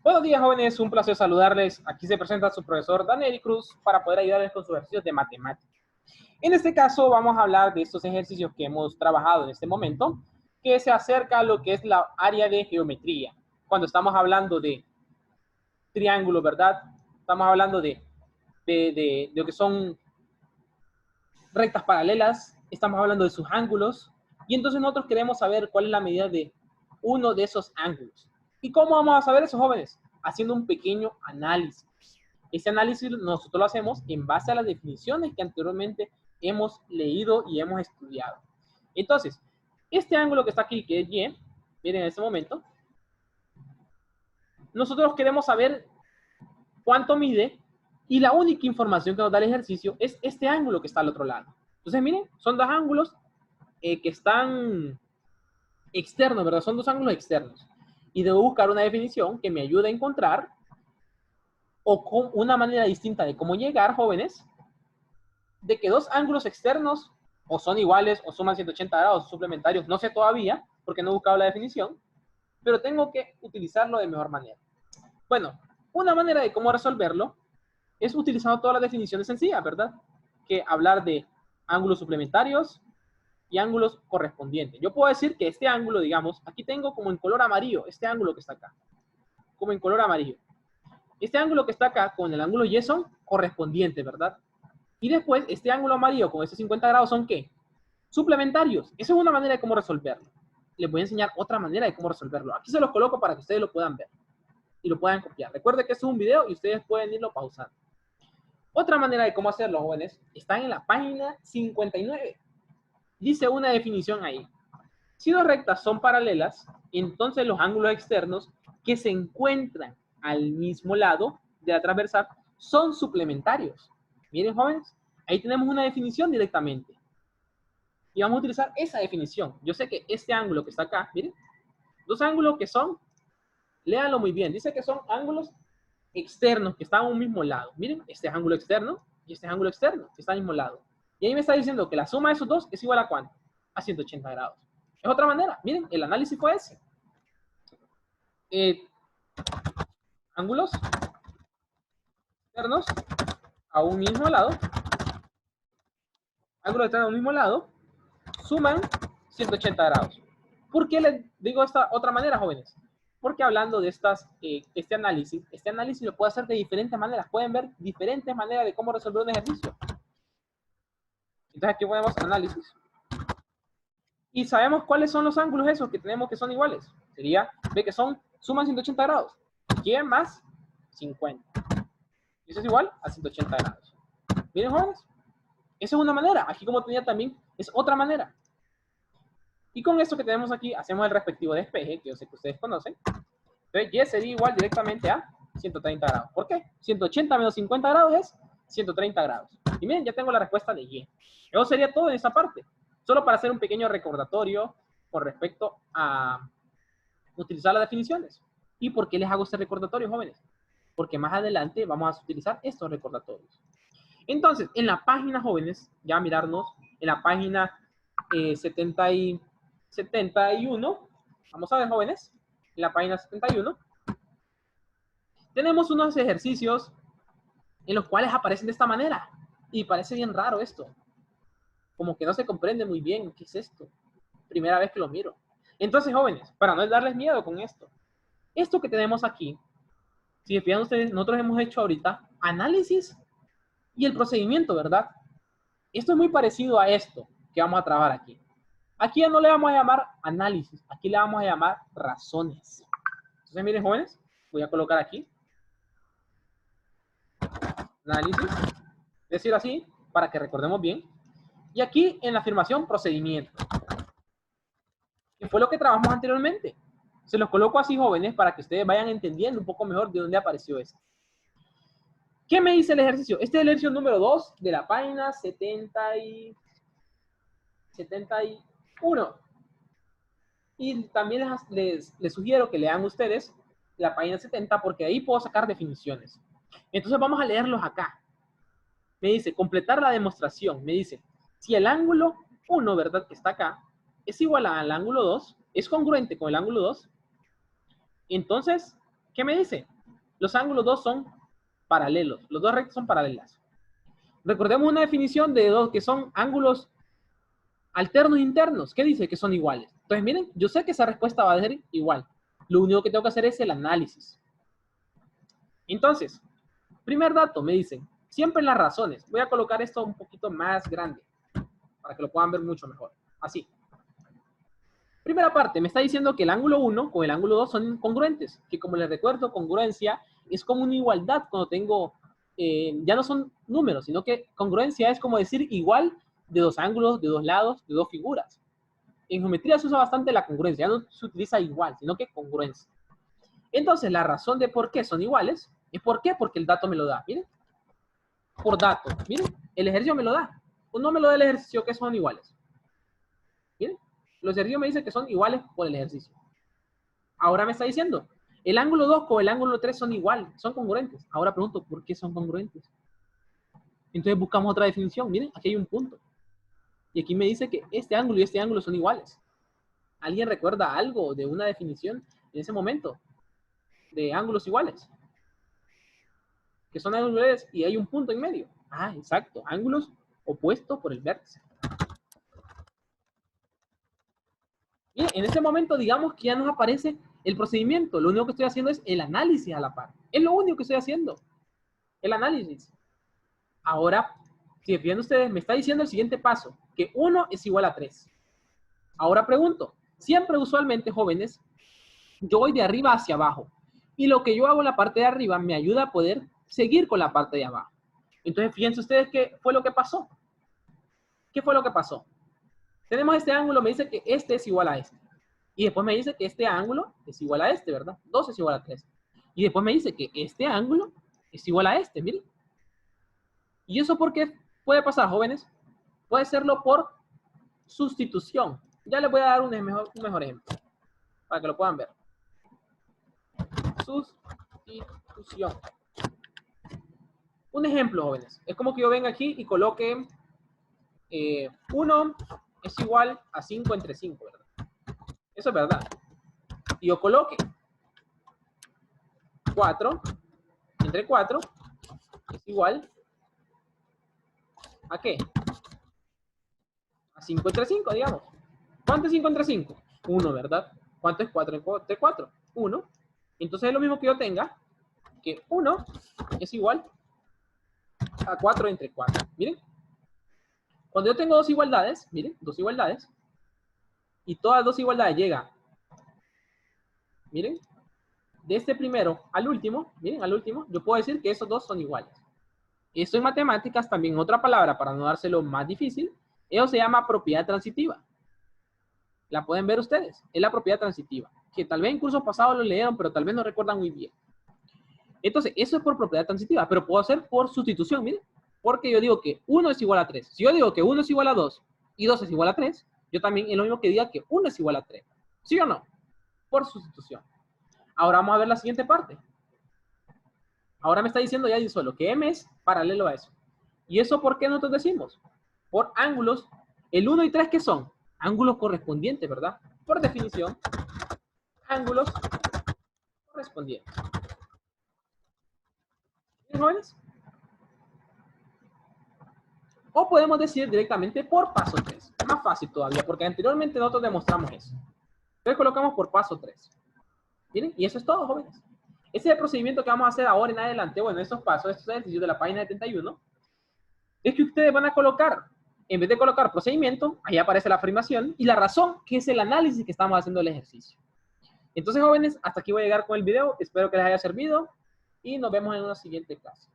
Buenos días, jóvenes. Un placer saludarles. Aquí se presenta su profesor Daniel Cruz para poder ayudarles con sus ejercicios de matemáticas. En este caso, vamos a hablar de estos ejercicios que hemos trabajado en este momento, que se acerca a lo que es la área de geometría. Cuando estamos hablando de triángulos, ¿verdad? Estamos hablando de lo que son rectas paralelas, estamos hablando de sus ángulos, y entonces nosotros queremos saber cuál es la medida de uno de esos ángulos. ¿Y cómo vamos a saber eso, jóvenes? Haciendo un pequeño análisis. Ese análisis nosotros lo hacemos en base a las definiciones que anteriormente hemos leído y hemos estudiado. Entonces, este ángulo que está aquí, que es Y, miren en este momento, nosotros queremos saber cuánto mide y la única información que nos da el ejercicio es este ángulo que está al otro lado. Entonces, miren, son dos ángulos que están externos, ¿verdad? Son dos ángulos externos. Y debo buscar una definición que me ayude a encontrar o con una manera distinta de cómo llegar, jóvenes, de que dos ángulos externos o son iguales o suman 180 grados suplementarios, no sé todavía, porque no he buscado la definición, pero tengo que utilizarlo de mejor manera. Bueno, una manera de cómo resolverlo es utilizando todas las definiciones sencillas, ¿verdad? Que hablar de ángulos suplementarios y ángulos correspondientes. Yo puedo decir que este ángulo, digamos, aquí tengo como en color amarillo, este ángulo que está acá, como en color amarillo. Este ángulo que está acá con el ángulo Y son correspondientes, ¿verdad? Y después, este ángulo amarillo con estos 50 grados son ¿qué? Suplementarios. Esa es una manera de cómo resolverlo. Les voy a enseñar otra manera de cómo resolverlo. Aquí se los coloco para que ustedes lo puedan ver y lo puedan copiar. Recuerden que esto es un video y ustedes pueden irlo pausando. Otra manera de cómo hacerlo, jóvenes, está en la página 59. Dice una definición ahí. Si dos rectas son paralelas, entonces los ángulos externos que se encuentran al mismo lado de la transversal son suplementarios. Miren, jóvenes, ahí tenemos una definición directamente. Y vamos a utilizar esa definición. Yo sé que este ángulo que está acá, miren, dos ángulos que son, léanlo muy bien, dice que son ángulos externos que están a un mismo lado. Miren, este es ángulo externo y este es ángulo externo que está al mismo lado. Y ahí me está diciendo que la suma de esos dos es igual a ¿cuánto? A 180 grados. Es otra manera. Miren, el análisis fue ese. Ángulos externos a un mismo lado, ángulos externos a un mismo lado, suman 180 grados. ¿Por qué les digo esta otra manera, jóvenes? Porque hablando de este análisis lo puedo hacer de diferentes maneras. Pueden ver diferentes maneras de cómo resolver un ejercicio. Entonces aquí ponemos análisis. Y sabemos cuáles son los ángulos esos que tenemos que son iguales. Sería, ve que suman 180 grados. Y más 50. Y eso es igual a 180 grados. Miren, jóvenes. Esa es una manera. Aquí como tenía también, es otra manera. Y con esto que tenemos aquí, hacemos el respectivo despeje, que yo sé que ustedes conocen. Entonces, Y sería igual directamente a 130 grados. ¿Por qué? 180 menos 50 grados es 130 grados. Y miren, ya tengo la respuesta de Y. Eso sería todo en esa parte. Solo para hacer un pequeño recordatorio con respecto a utilizar las definiciones. ¿Y por qué les hago este recordatorio, jóvenes? Porque más adelante vamos a utilizar estos recordatorios. Entonces, en la página, jóvenes, ya mirarnos, en la página 71, vamos a ver, jóvenes, en la página 71, tenemos unos ejercicios en los cuales aparecen de esta manera. Y parece bien raro esto. Como que no se comprende muy bien qué es esto. Primera vez que lo miro. Entonces, jóvenes, para no darles miedo con esto que tenemos aquí, si se fijan ustedes, nosotros hemos hecho ahorita análisis y el procedimiento, ¿verdad? Esto es muy parecido a esto que vamos a trabajar aquí. Aquí ya no le vamos a llamar análisis, aquí le vamos a llamar razones. Entonces, miren, jóvenes, voy a colocar aquí análisis, decir así, para que recordemos bien. Y aquí en la afirmación, procedimiento. Que fue lo que trabajamos anteriormente. Se los coloco así, jóvenes, para que ustedes vayan entendiendo un poco mejor de dónde apareció esto. ¿Qué me dice el ejercicio? Este es el ejercicio número 2 de la página 71. Y también les sugiero que lean ustedes la página 70 porque ahí puedo sacar definiciones. Entonces vamos a leerlos acá. Me dice, completar la demostración. Me dice, si el ángulo 1, ¿verdad? Que está acá, es igual al ángulo 2, es congruente con el ángulo 2, entonces ¿Qué me dice? Los ángulos 2 son paralelos. Los dos rectos son paralelas. Recordemos una definición de dos que son ángulos alternos internos. ¿Qué dice? Que son iguales. Entonces, miren, yo sé que esa respuesta va a ser igual. Lo único que tengo que hacer es el análisis. Entonces, primer dato, me dicen, siempre en las razones. Voy a colocar esto un poquito más grande para que lo puedan ver mucho mejor. Así. Primera parte, me está diciendo que el ángulo 1 con el ángulo 2 son congruentes. Que como les recuerdo, congruencia es como una igualdad cuando tengo, ya no son números, sino que congruencia es como decir igual de dos ángulos, de dos lados, de dos figuras. En geometría se usa bastante la congruencia, ya no se utiliza igual, sino que congruencia. Entonces, la razón de por qué son iguales es por qué, porque el dato me lo da. Miren, por dato. Miren, el ejercicio me lo da. No me lo da el ejercicio que son iguales. Miren, los ejercicios me dicen que son iguales por el ejercicio. Ahora me está diciendo, el ángulo 2 con el ángulo 3 son iguales, son congruentes. Ahora pregunto, ¿por qué son congruentes? Entonces buscamos otra definición. Miren, aquí hay un punto. Y aquí me dice que este ángulo y este ángulo son iguales. ¿Alguien recuerda algo de una definición en ese momento? De ángulos iguales. Que son ángulos iguales y hay un punto en medio. Ah, exacto. Ángulos opuestos por el vértice. Bien, en este momento digamos que ya nos aparece el procedimiento. Lo único que estoy haciendo es el análisis a la par. Es lo único que estoy haciendo. El análisis. Ahora, si fijan ustedes, me está diciendo el siguiente paso. Que 1 es igual a 3. Ahora pregunto. Siempre usualmente, jóvenes, yo voy de arriba hacia abajo. Y lo que yo hago en la parte de arriba me ayuda a poder seguir con la parte de abajo. Entonces, fíjense ustedes qué fue lo que pasó. ¿Qué fue lo que pasó? Tenemos este ángulo, me dice que este es igual a este. Y después me dice que este ángulo es igual a este, ¿verdad? 2 es igual a 3. Y después me dice que este ángulo es igual a este, miren. ¿Y eso por qué puede pasar, jóvenes? Puede serlo por sustitución. Ya les voy a dar un mejor ejemplo, para que lo puedan ver. Sustitución. Un ejemplo, jóvenes. Es como que yo venga aquí y coloque 1 es igual a 5 entre 5, ¿verdad? Eso es verdad. Y yo coloque 4 entre 4 es igual ¿a qué? A 5 entre 5, digamos. ¿Cuánto es 5 entre 5? 1, ¿verdad? ¿Cuánto es 4 entre 4? 1. Entonces es lo mismo que yo tenga que 1 es igual a 4 entre 4. Miren. Cuando yo tengo dos igualdades, miren, dos igualdades, y todas las dos igualdades llegan, miren, de este primero al último, miren, al último, yo puedo decir que esos dos son iguales. Esto en matemáticas, también otra palabra para no dárselo más difícil, eso se llama propiedad transitiva. La pueden ver ustedes, es la propiedad transitiva, que tal vez en cursos pasados lo leyeron, pero tal vez no recuerdan muy bien. Entonces, eso es por propiedad transitiva, pero puedo hacer por sustitución, miren, porque yo digo que 1 es igual a 3. Si yo digo que 1 es igual a 2 y 2 es igual a 3, yo también es lo mismo que diga que 1 es igual a 3. ¿Sí o no? Por sustitución. Ahora vamos a ver la siguiente parte. Ahora me está diciendo ya solo que M es paralelo a eso. ¿Y eso por qué nosotros decimos? Por ángulos. El 1 y 3, ¿qué son? Ángulos correspondientes, ¿verdad? Por definición, ángulos correspondientes. ¿Bien, jóvenes? O podemos decir directamente por paso 3. Más fácil todavía, porque anteriormente nosotros demostramos eso. Entonces colocamos por paso 3. ¿Miren? Y eso es todo, jóvenes. Ese es el procedimiento que vamos a hacer ahora en adelante. Bueno, estos pasos, estos ejercicios de la página 71. Es que ustedes van a colocar, en vez de colocar procedimiento, ahí aparece la afirmación y la razón, que es el análisis que estamos haciendo del ejercicio. Entonces, jóvenes, hasta aquí voy a llegar con el video. Espero que les haya servido y nos vemos en una siguiente clase.